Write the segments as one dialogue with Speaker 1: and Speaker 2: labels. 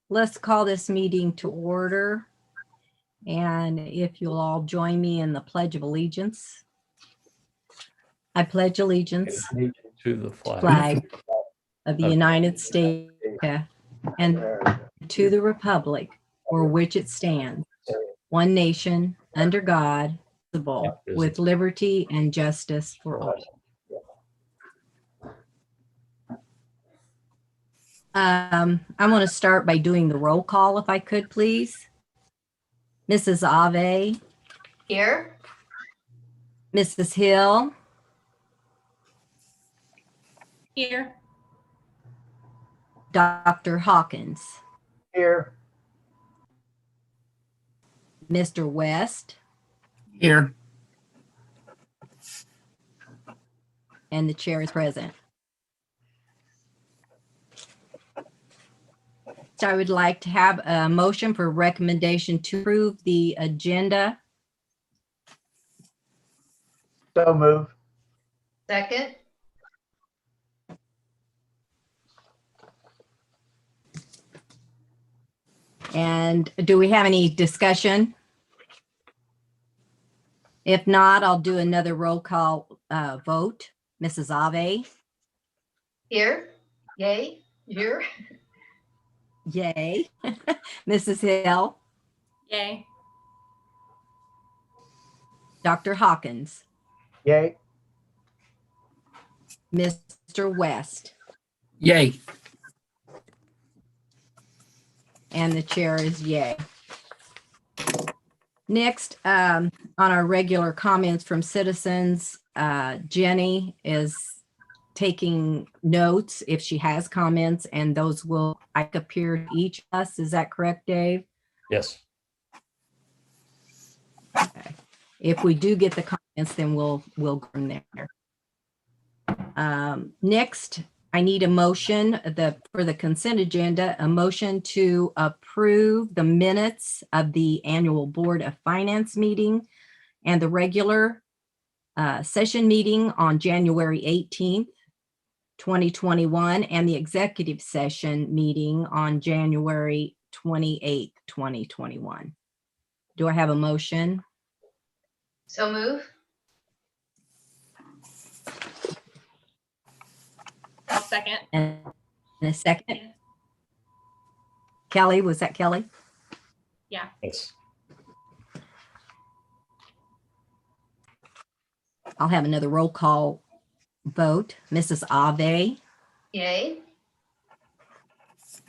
Speaker 1: Let's call this meeting to order. And if you'll all join me in the Pledge of Allegiance. I pledge allegiance
Speaker 2: to the
Speaker 1: flag of the United States and to the republic for which it stands, one nation, under God, with liberty and justice for all. I want to start by doing the roll call, if I could, please. Mrs. Ave.
Speaker 3: Here.
Speaker 1: Mrs. Hill.
Speaker 3: Here.
Speaker 1: Dr. Hawkins.
Speaker 4: Here.
Speaker 1: Mr. West.
Speaker 4: Here.
Speaker 1: And the chair is present. So I would like to have a motion for recommendation to approve the agenda.
Speaker 4: So move.
Speaker 3: Second.
Speaker 1: And do we have any discussion? If not, I'll do another roll call vote. Mrs. Ave.
Speaker 3: Here. Yay. Here.
Speaker 1: Yay. Mrs. Hill.
Speaker 3: Yay.
Speaker 1: Dr. Hawkins.
Speaker 4: Yay.
Speaker 1: Mr. West.
Speaker 4: Yay.
Speaker 1: And the chair is yay. Next, on our regular comments from citizens, Jenny is taking notes if she has comments, and those will appear to each of us. Is that correct, Dave?
Speaker 2: Yes.
Speaker 1: Okay. If we do get the comments, then we'll go from there. Next, I need a motion for the consent agenda, a motion to approve the minutes of the annual Board of Finance meeting and the regular session meeting on January 18th, 2021, and the executive session meeting on January 28th, 2021. Do I have a motion?
Speaker 3: So move. I'll second.
Speaker 1: And a second? Kelly, was that Kelly?
Speaker 3: Yeah.
Speaker 2: Yes.
Speaker 1: I'll have another roll call vote. Mrs. Ave.
Speaker 3: Yay.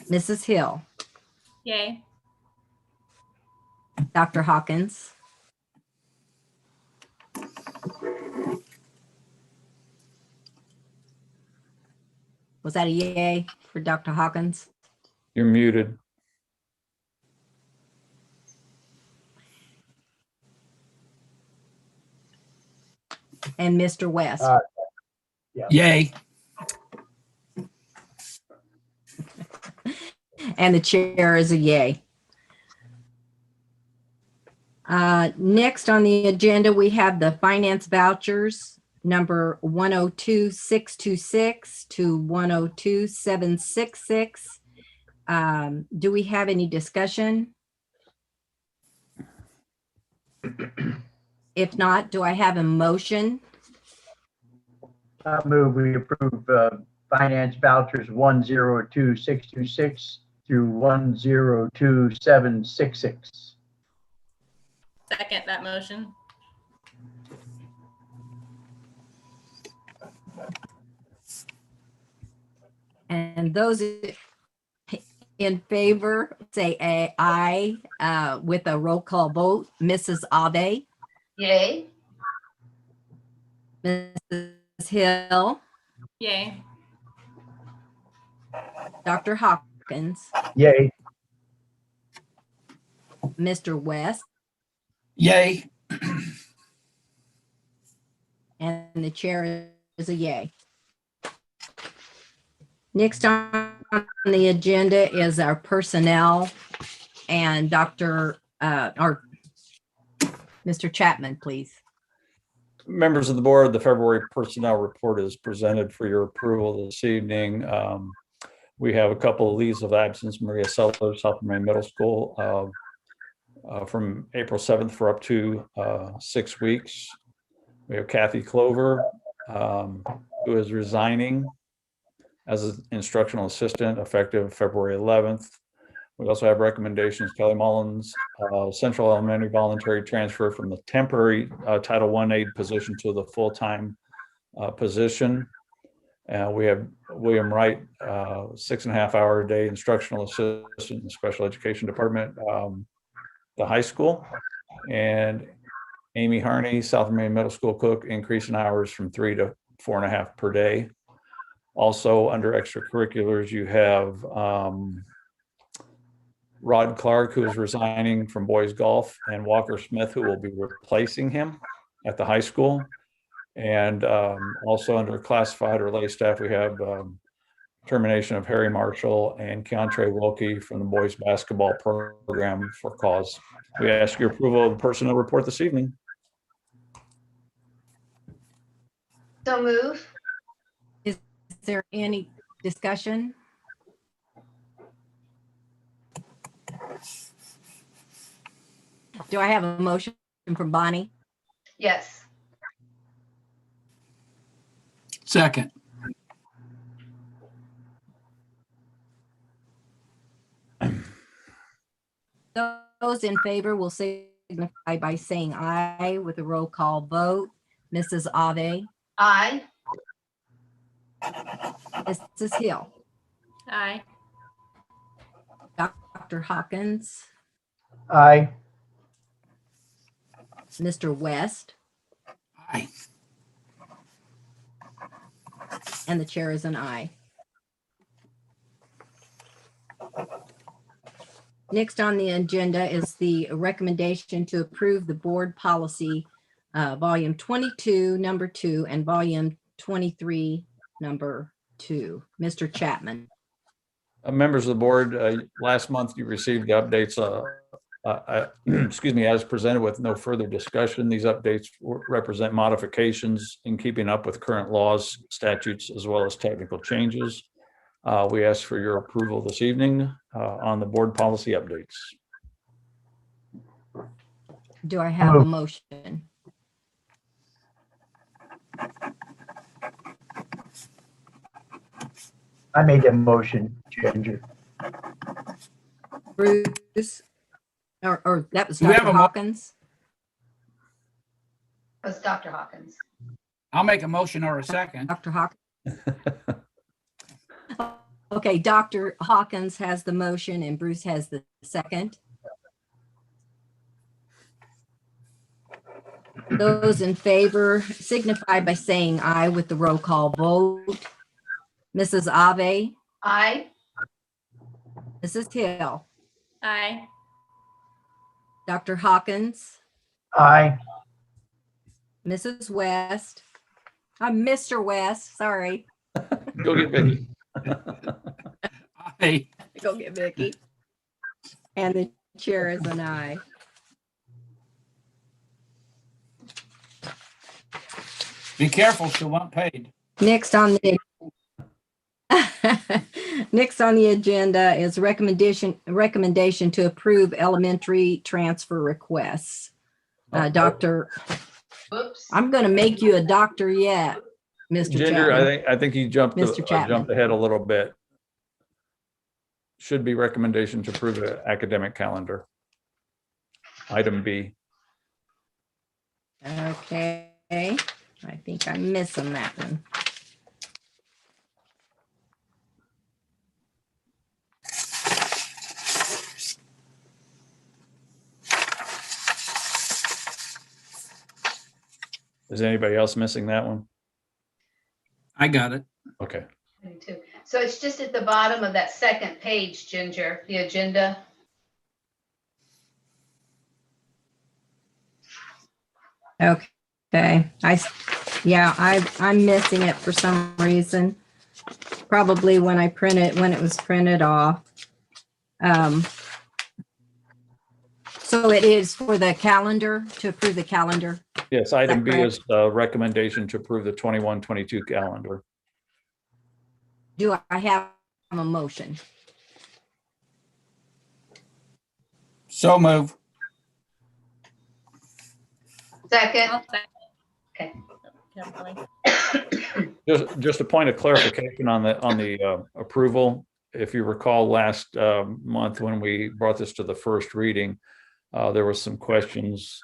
Speaker 1: Mrs. Hill.
Speaker 3: Yay.
Speaker 1: Dr. Hawkins. Was that a yay for Dr. Hawkins?
Speaker 2: You're muted.
Speaker 1: And Mr. West.
Speaker 4: Yeah.
Speaker 5: Yay.
Speaker 1: And the chair is a yay. Next on the agenda, we have the finance vouchers, number 102626 to 102766. Do we have any discussion? If not, do I have a motion?
Speaker 4: I move we approve finance vouchers 102626 through 102766.
Speaker 3: Second that motion.
Speaker 1: And those in favor, say aye with a roll call vote. Mrs. Ave.
Speaker 3: Yay.
Speaker 1: Mrs. Hill.
Speaker 3: Yay.
Speaker 1: Dr. Hawkins.
Speaker 4: Yay.
Speaker 1: Mr. West.
Speaker 5: Yay.
Speaker 1: And the chair is a yay. Next on the agenda is our personnel, and Mr. Chapman, please.
Speaker 2: Members of the board, the February personnel report is presented for your approval this evening. We have a couple of leaves of absence. Maria Sellers, South Vermillion Middle School, from April 7th for up to 6 weeks. We have Kathy Clover, who is resigning as an instructional assistant effective February 11th. We also have recommendations, Kelly Mullins, Central Elementary voluntary transfer from the temporary Title I aide position to the full-time position. We have William Wright, 6.5-hour a day instructional assistant in the special education department, the high school. And Amy Harney, South Vermillion Middle School cook, increase in hours from 3 to 4.5 per day. Also under extracurriculars, you have Rod Clark, who is resigning from boys golf, and Walker Smith, who will be replacing him at the high school. And also under classified or lay staff, we have termination of Harry Marshall and Keontre Wilkie from the boys basketball program for cause. We ask your approval of the personnel report this evening.
Speaker 6: So move.
Speaker 1: Is there any discussion? Do I have a motion from Bonnie?
Speaker 6: Yes.
Speaker 5: Second.
Speaker 1: Those in favor will signify by saying aye with a roll call vote. Mrs. Ave,
Speaker 6: Aye.
Speaker 1: Mrs. Hill,
Speaker 3: Aye.
Speaker 1: Dr. Hawkins,
Speaker 4: Aye.
Speaker 1: Mr. West,
Speaker 5: Aye.
Speaker 1: and the chair is an aye. Next on the agenda is the recommendation to approve the board policy, volume 22, number 2, and volume 23, number 2. Mr. Chapman.
Speaker 2: Members of the board, last month you received the updates, excuse me, as presented with no further discussion. These updates represent modifications in keeping up with current laws, statutes, as well as technical changes. We ask for your approval this evening on the board policy updates.
Speaker 1: Do I have a motion?
Speaker 4: I made a motion, Ginger.
Speaker 1: Bruce? Or that was
Speaker 5: Do we have
Speaker 1: Dr.
Speaker 5: a mo-
Speaker 1: Hawkins?
Speaker 6: That's Dr. Hawkins.
Speaker 5: I'll make a motion or a second.
Speaker 1: Dr. Hawkins? Okay, Dr. Hawkins has the motion and Bruce has the second. Those in favor signify by saying aye with the roll call vote. Mrs. Ave,
Speaker 6: Aye.
Speaker 1: Mrs. Hill,
Speaker 3: Aye.
Speaker 1: Dr. Hawkins,
Speaker 4: Aye.
Speaker 1: Mrs. West, I'm Mr. West, sorry.
Speaker 2: Go get Vicky.
Speaker 5: Aye.
Speaker 1: Go get Vicky. And the chair is an aye.
Speaker 5: Be careful, she'll want paid.
Speaker 1: Next on the next on the agenda is recommendation to approve elementary transfer requests. Dr.
Speaker 6: Whoops.
Speaker 1: I'm going to make you a doctor yet, Mr.
Speaker 2: Ginger,
Speaker 1: Chapman.
Speaker 2: I think you jumped
Speaker 1: Mr. Chapman.
Speaker 2: jumped ahead a little bit. Should be recommendation to approve the academic calendar. Item B.
Speaker 1: Okay, I think I'm missing that one.
Speaker 2: Is anybody else missing that one?
Speaker 5: I got it.
Speaker 2: Okay.
Speaker 6: Me too. So it's just at the bottom of that second page, Ginger, the agenda.
Speaker 1: Okay, I'm missing it for some reason. Probably when it was printed off. So it is for the calendar, to approve the calendar.
Speaker 2: Yes, item B
Speaker 1: correct?
Speaker 2: is recommendation to approve the 21-22 calendar.
Speaker 1: Do I have a motion?
Speaker 5: So move.
Speaker 6: Second.
Speaker 3: I'll second.
Speaker 6: Okay.
Speaker 3: Definitely.
Speaker 2: Just a point of clarification on the approval. If you recall last month when we brought this to the first reading, there was some questions,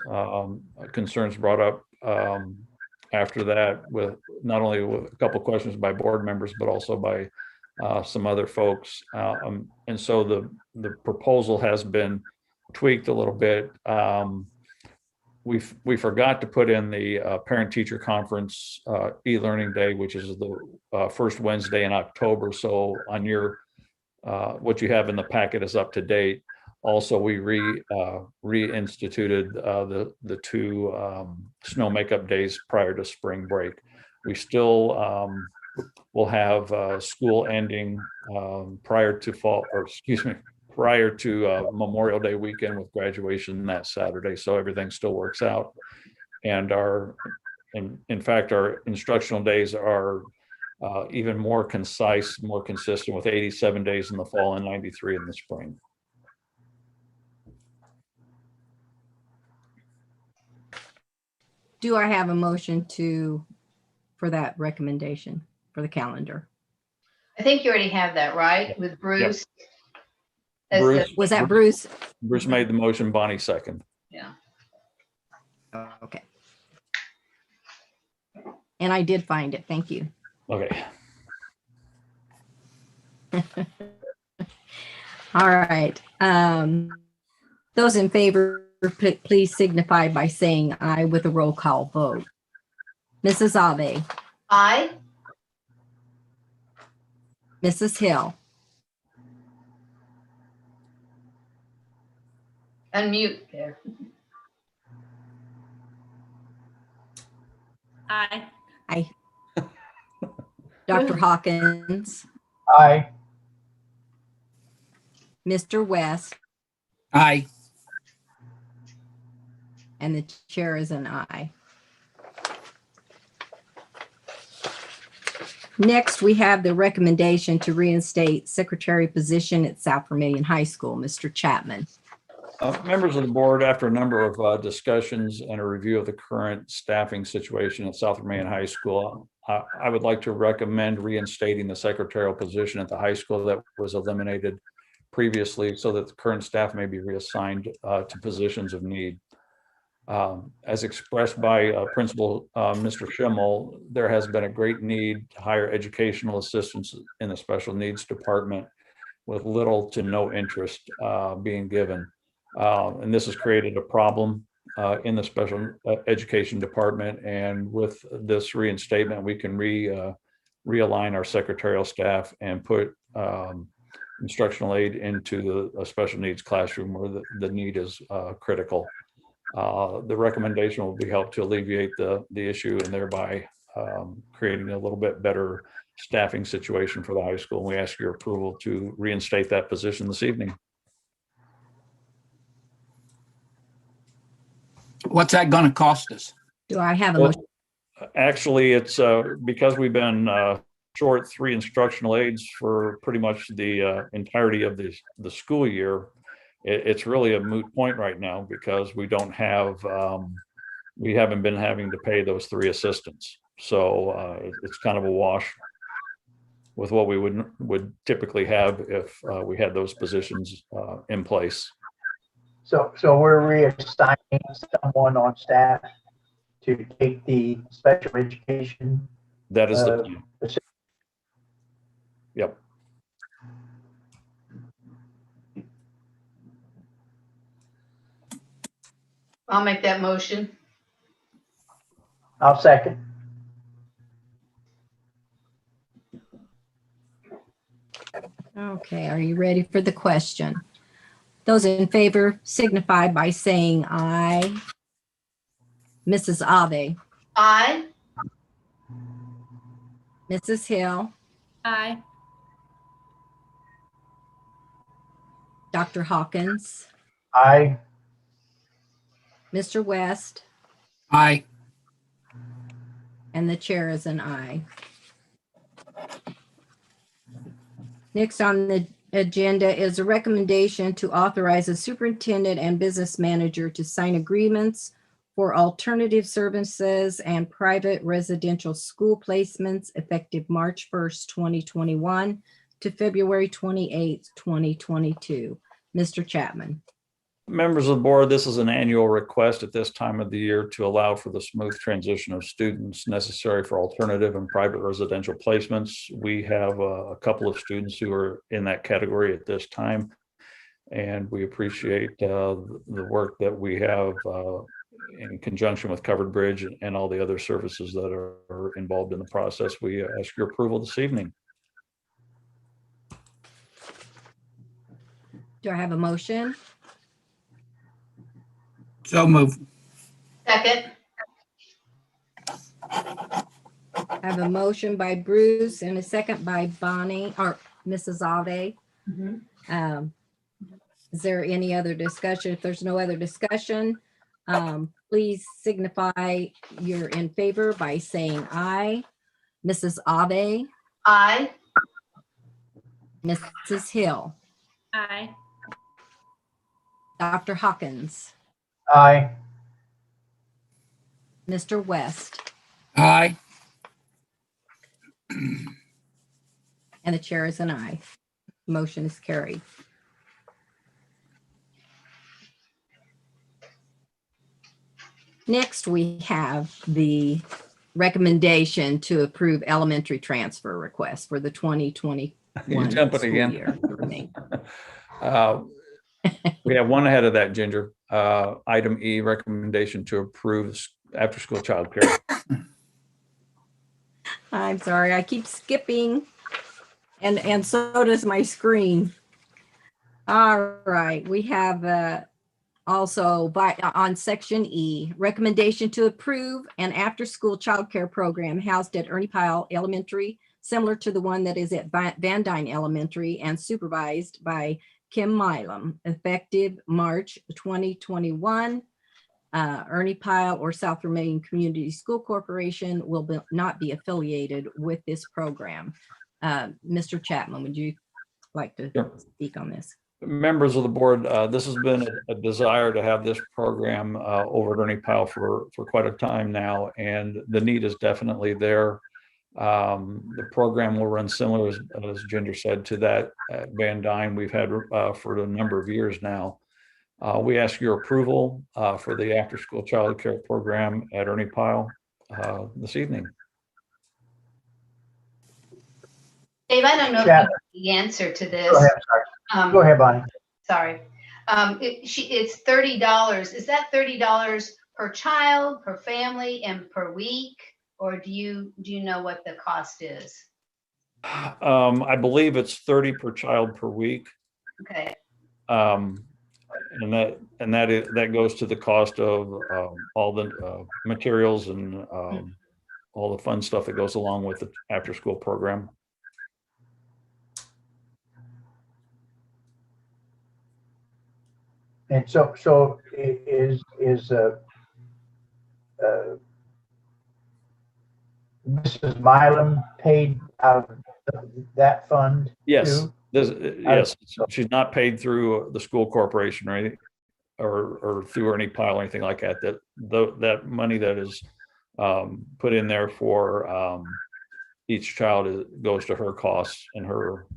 Speaker 2: concerns brought up after that, with not only with a couple questions by board members, but also by some other folks. And so the proposal has been tweaked a little bit. We forgot to put in the parent-teacher conference e-learning day, which is the first Wednesday in October. So on your what you have in the packet is up to date. Also, we reinstituted the two snow makeup days prior to spring break. We still will have school ending prior to fall, or excuse me, prior to Memorial Day weekend with graduation that Saturday. So everything still works out. And in fact, our instructional days are even more concise, more consistent, with 87 days in the fall and 93 in the spring.
Speaker 1: Do I have a motion for that recommendation for the calendar?
Speaker 6: I think you already have that, right, with Bruce? As
Speaker 2: Bruce,
Speaker 1: Was that Bruce?
Speaker 2: Bruce made the motion, Bonnie second.
Speaker 6: Yeah.
Speaker 1: Okay. And I did find it. Thank you.
Speaker 2: Okay.
Speaker 1: All right. Those in favor, please signify by saying aye with a roll call vote. Mrs. Ave,
Speaker 6: Aye.
Speaker 1: Mrs. Hill,
Speaker 6: Unmute there.
Speaker 3: Aye.
Speaker 1: aye. Dr. Hawkins,
Speaker 4: Aye.
Speaker 1: Mr. West,
Speaker 5: Aye.
Speaker 1: and the chair is an aye. Next, we have the recommendation to reinstate secretary position at South Vermillion High School, Mr. Chapman.
Speaker 2: Members of the board, after a number of discussions and a review of the current staffing situation at South Vermillion High School, I would like to recommend reinstating the secretarial position at the high school that was eliminated previously, so that the current staff may be reassigned to positions of need. As expressed by Principal Mr. Schimmel, there has been a great need to hire educational assistants in the special needs department with little to no interest being given. And this has created a problem in the special education department. And with this reinstatement, we can realign our secretarial staff and put instructional aid into a special needs classroom where the need is critical. The recommendation will be helped to alleviate the issue and thereby creating a little bit better staffing situation for the high school. And we ask your approval to reinstate that position this evening.
Speaker 5: What's that going to cost us?
Speaker 1: Do I have a
Speaker 2: Well,
Speaker 1: motion?
Speaker 2: actually, it's because we've been short 3 instructional aides for pretty much the entirety of the school year. It's really a moot point right now because we don't have, we haven't been having to pay those 3 assistants. So it's kind of a wash with what we would typically have if we had those positions in place.
Speaker 4: So we're reassigning someone on staff to take the special education.
Speaker 2: That is the plan. Yep.
Speaker 6: I'll make that motion.
Speaker 4: I'll second.
Speaker 1: Okay, are you ready for the question? Those in favor signify by saying aye. Mrs. Ave,
Speaker 6: Aye.
Speaker 1: Mrs. Hill,
Speaker 3: Aye.
Speaker 1: Dr. Hawkins,
Speaker 4: Aye.
Speaker 1: Mr. West,
Speaker 5: Aye.
Speaker 1: and the chair is an aye. Next on the agenda is a recommendation to authorize the superintendent and business manager to sign agreements for alternative services and private residential school placements effective March 1st, 2021 to February 28th, 2022. Mr. Chapman.
Speaker 2: Members of the board, this is an annual request at this time of the year to allow for the smooth transition of students necessary for alternative and private residential placements. We have a couple of students who are in that category at this time, and we appreciate the work that we have in conjunction with Covered Bridge and all the other services that are involved in the process. We ask your approval this evening.
Speaker 1: Do I have a motion?
Speaker 5: So move.
Speaker 6: Second.
Speaker 1: I have a motion by Bruce and a second by Bonnie or Mrs. Ave. Is there any other discussion? If there's no other discussion, please signify you're in favor by saying aye. Mrs. Ave,
Speaker 6: Aye.
Speaker 1: Mrs. Hill,
Speaker 3: Aye.
Speaker 1: Dr. Hawkins,
Speaker 4: Aye.
Speaker 1: Mr. West,
Speaker 5: Aye.
Speaker 1: and the chair is an aye. Motion is carried. Next, we have the recommendation to approve elementary transfer request for the 2021
Speaker 2: You're jumping
Speaker 1: school
Speaker 2: again.
Speaker 1: year.
Speaker 2: We have one ahead of that, Ginger. Item E, recommendation to approve after-school childcare.
Speaker 1: I'm sorry, I keep skipping, and so does my screen. All right, we have also on section E, recommendation to approve an after-school childcare program housed at Ernie Pyle Elementary, similar to the one that is at Van Dyne Elementary and supervised by Kim Milam, effective March 2021. Ernie Pyle or South Vermillion Community School Corporation will not be affiliated with this program. Mr. Chapman, would you like to
Speaker 2: Sure.
Speaker 1: speak on this?
Speaker 2: Members of the board, this has been a desire to have this program over at Ernie Pyle for quite a time now, and the need is definitely there. The program will run similar, as Ginger said, to that at Van Dyne we've had for a number of years now. We ask your approval for the after-school childcare program at Ernie Pyle this evening.
Speaker 6: Dave, I don't know if you
Speaker 4: Chapman.
Speaker 6: know the answer to this.
Speaker 4: Go ahead, sorry. Go ahead, Bonnie.
Speaker 6: Sorry. It's $30. Is that $30 per child, per family, and per week? Or do you know what the cost is?
Speaker 2: I believe it's 30 per child per week.
Speaker 6: Okay.
Speaker 2: And that goes to the cost of all the materials and all the fun stuff that goes along with the after school program.
Speaker 4: And so is Mrs. Milam paid out of that fund?
Speaker 2: Yes,
Speaker 4: too?
Speaker 2: yes, she's not paid through the school corporation or anything, or through Ernie Pyle or anything like that. That money that is put in there for each child goes to her costs and her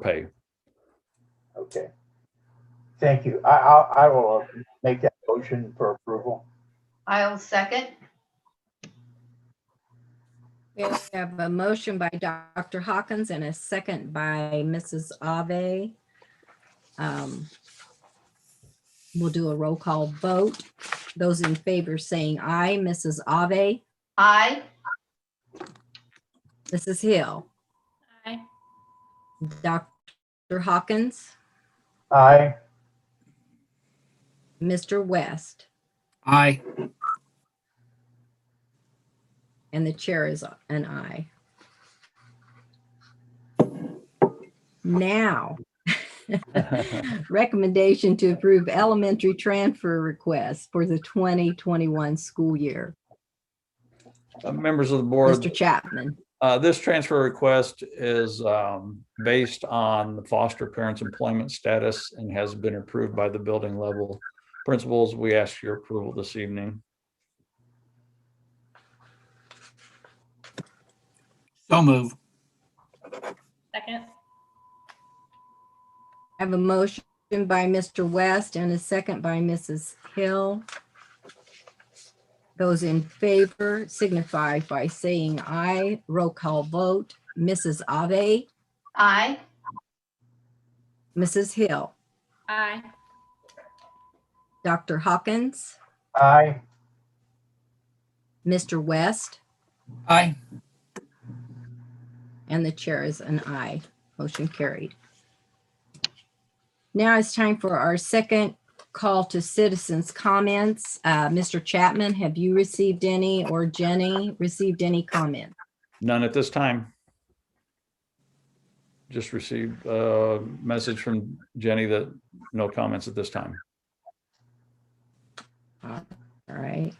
Speaker 2: pay.
Speaker 4: Okay. Thank you. I will make that motion for approval.
Speaker 6: I'll second.
Speaker 1: We have a motion by Dr. Hawkins and a second by Mrs. Ave. We'll do a roll call vote. Those in favor saying aye. Mrs. Ave,
Speaker 6: Aye.
Speaker 1: Mrs. Hill,
Speaker 3: Aye.
Speaker 1: Dr. Hawkins,
Speaker 4: Aye.
Speaker 1: Mr. West,
Speaker 5: Aye.
Speaker 1: and the chair is an aye. Now, recommendation to approve elementary transfer request for the 2021 school year.
Speaker 2: Members of the board,
Speaker 1: Mr. Chapman.
Speaker 2: This transfer request is based on the foster parent's employment status and has been approved by the building level principals. We ask your approval this evening.
Speaker 5: So move.
Speaker 3: Second.
Speaker 1: I have a motion by Mr. West and a second by Mrs. Hill. Those in favor signify by saying aye. Roll call vote. Mrs. Ave,
Speaker 6: Aye.
Speaker 1: Mrs. Hill,
Speaker 3: Aye.
Speaker 1: Dr. Hawkins,
Speaker 4: Aye.
Speaker 1: Mr. West,
Speaker 5: Aye.
Speaker 1: and the chair is an aye. Motion carried. Now it's time for our second call to citizens' comments. Mr. Chapman, have you received any, or Jenny received any comment?
Speaker 2: None at this time. Just received a message from Jenny that no comments at this time.
Speaker 1: All right.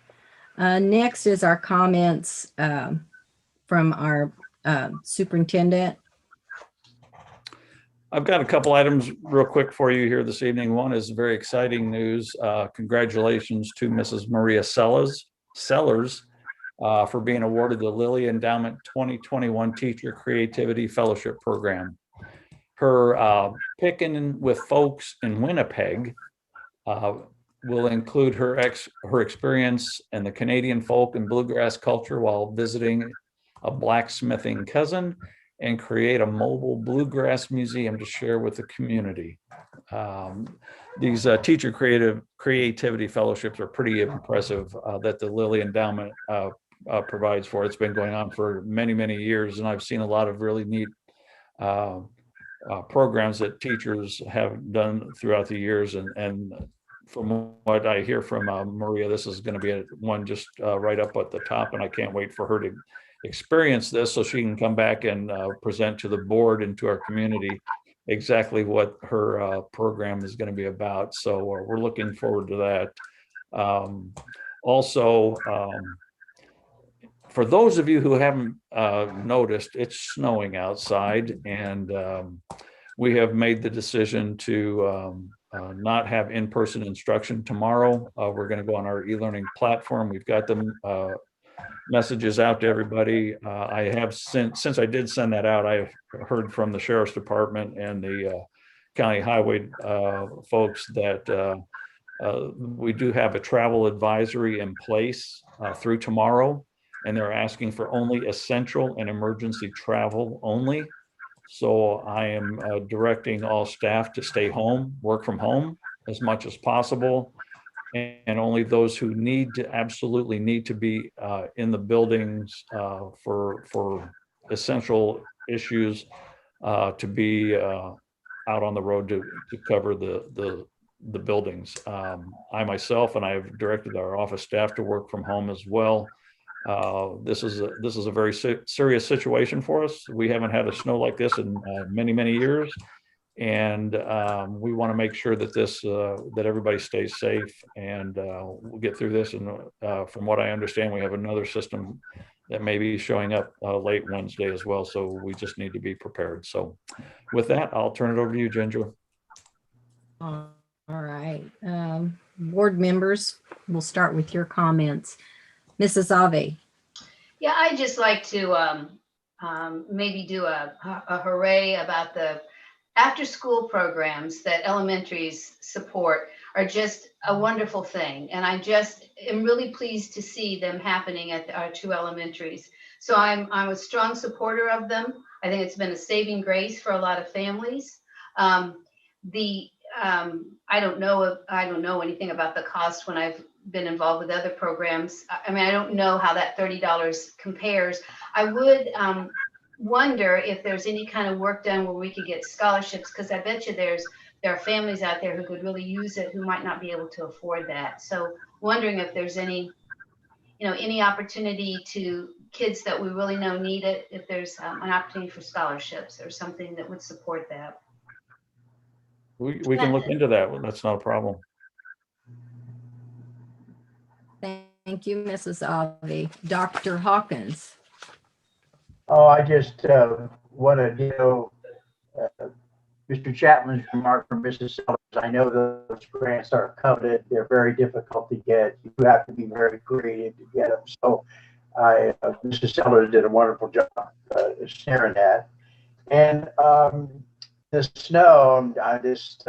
Speaker 1: Next is our comments from our superintendent.
Speaker 2: I've got a couple items real quick for you here this evening. One is very exciting news. Congratulations to Mrs. Maria Sellers for being awarded the Lilly Endowment 2021 Teacher Creativity Fellowship Program. Her Picking with Folks in Winnipeg will include her experience in the Canadian folk and bluegrass culture while visiting a blacksmithing cousin, and create a mobile bluegrass museum to share with the community. These teacher creativity fellowships are pretty impressive that the Lilly Endowment provides for. It's been going on for many, many years, and I've seen a lot of really neat programs that teachers have done throughout the years. And from what I hear from Maria, this is going to be one just right up at the top, and I can't wait for her to experience this so she can come back and present to the board and to our community exactly what her program is going to be about. So we're looking forward to that. Also, for those of you who haven't noticed, it's snowing outside, and we have made the decision to not have in-person instruction tomorrow. We're going to go on our e-learning platform. We've got them messages out to everybody. I have since I did send that out, I've heard from the Sheriff's Department and the County Highway folks that we do have a travel advisory in place through tomorrow, and they're asking for only essential and emergency travel only. So I am directing all staff to stay home, work from home as much as possible. And only those who absolutely need to be in the buildings for essential issues to be out on the road to cover the buildings. I myself, and I've directed our office staff to work from home as well. This is a very serious situation for us. We haven't had a snow like this in many, many years. And we want to make sure that that everybody stays safe, and we'll get through this. And from what I understand, we have another system that may be showing up late Wednesday as well. So we just need to be prepared. So with that, I'll turn it over to you, Ginger.
Speaker 1: All right. Board members, we'll start with your comments. Mrs. Ave.
Speaker 6: Yeah, I'd just like to maybe do a hooray about the after-school programs that elementaries support are just a wonderful thing. And I just am really pleased to see them happening at our two elementaries. So I'm a strong supporter of them. I think it's been a saving grace for a lot of families. I don't know anything about the cost when I've been involved with other programs. I mean, I don't know how that $30 compares. I would wonder if there's any kind of work done where we could get scholarships, because I bet you there are families out there who could really use it who might not be able to afford that. So wondering if there's any opportunity to kids that we really know need it, if there's an opportunity for scholarships or something that would support that.
Speaker 2: We can look into that. That's not a problem.
Speaker 1: Thank you, Mrs. Ave. Dr. Hawkins.
Speaker 4: Oh, I just want to ditto Mr. Chapman's remark from Mrs. Sellers. I know those grants are coveted. They're very difficult to get. You have to be very creative to get them. So Mrs. Sellers did a wonderful job sharing that. And the snow, I just,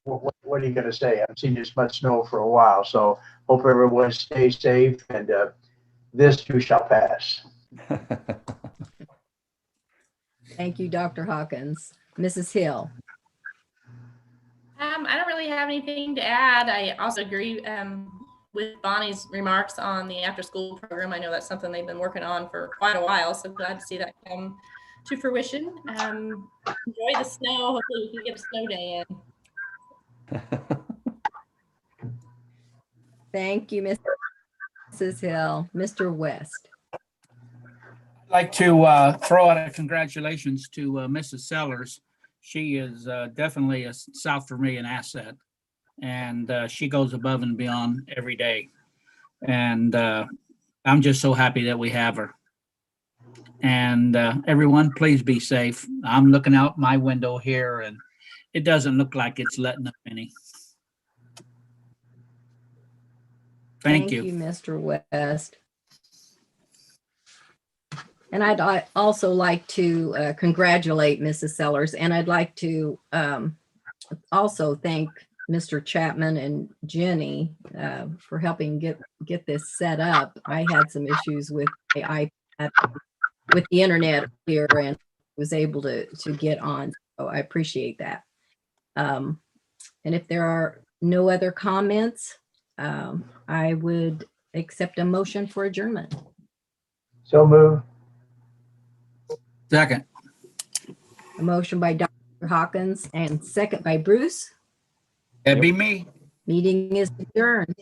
Speaker 4: what are you going to say? I haven't seen this much snow for a while. So hope everyone stays safe, and this too shall pass.
Speaker 1: Thank you, Dr. Hawkins. Mrs. Hill.
Speaker 3: I don't really have anything to add. I also agree with Bonnie's remarks on the after-school program. I know that's something they've been working on for quite a while, so glad to see that come to fruition. Enjoy the snow. Hopefully we can get a snow day in.
Speaker 1: Thank you, Mrs. Hill. Mr. West.
Speaker 5: I'd like to throw out a congratulations to Mrs. Sellers. She is definitely a South Vermillion asset, and she goes above and beyond every day. And I'm just so happy that we have her. And everyone, please be safe. I'm looking out my window here, and it doesn't look like it's letting up any. Thank you.
Speaker 1: Mr. West. And I'd also like to congratulate Mrs. Sellers, and I'd like to also thank Mr. Chapman and Jenny for helping get this set up. I had some issues with the iPad, with the internet here, and was able to get on. So I appreciate that. And if there are no other comments, I would accept a motion for adjournment.
Speaker 4: So move.
Speaker 5: Second.
Speaker 1: A motion by Dr. Hawkins and second by Bruce.
Speaker 5: That'd be me.
Speaker 1: Meeting is adjourned.